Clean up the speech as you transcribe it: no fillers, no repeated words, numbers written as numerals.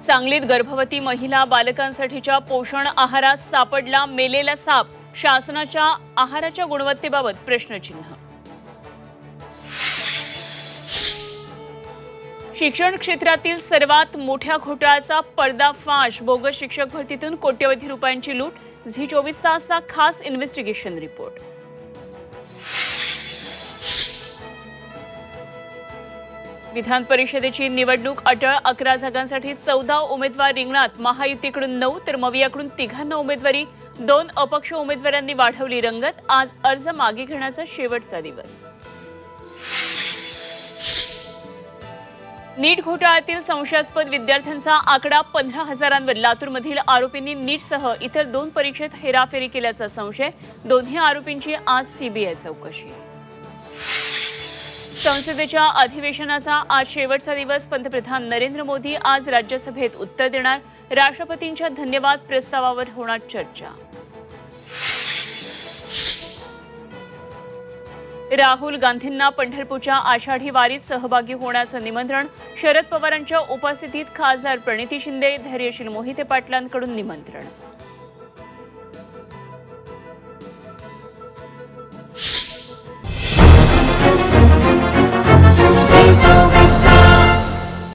सांगलीत गर्भवती महिला बालकांसाठीच्या पोषण आहारात सापडला मेलेला साप। शासनाच्या आहाराच्या गुणवत्तेबाबत प्रश्नचिन्ह। शिक्षण क्षेत्रातील सर्वात मोठ्या घोटाळ्याचा पर्दाफाश। बोगस शिक्षक भरतीतून कोट्यवधी रुपयांची लूट। झी 24 तासचा खास इन्व्हेस्टिगेशन रिपोर्ट। विधान परिषदेची निवडणूक अटळ। 11 जागांसाठी 14 उमेदवार रिंगणात। महायुतीकडून 9 तर मवियाकडून 3 उमेदवारी। 2 अपक्ष उमेदवारांनी वाढवली रंगत। आज अर्ज मागे घेण्याचा शेवटचा दिवस। नीट घोटाळ्यातील संशयास्पद विद्यार्थ्यांचा आकडा 15,000वर। लातूरमधील आरोपींनी नीटसह इतर 2 परीक्षेत हेराफेरी केल्याचा संशय। दोन्ही आरोपींची आज सीबीआय चौकशी। संसदेच्या अधिवेशनाचा आज शेवटचा दिवस। पंतप्रधान नरेंद्र मोदी आज राज्यसभेत उत्तर देणार। राष्ट्रपतींच्या धन्यवाद प्रस्तावावर होणार चर्चा। राहुल गांधींना पंढरपूरच्या आषाढी वारीत सहभागी होण्याचं निमंत्रण। शरद पवारांच्या उपस्थितीत खासदार प्रणिती शिंदे, धैर्यशील मोहिते पाटलांकडून निमंत्रण।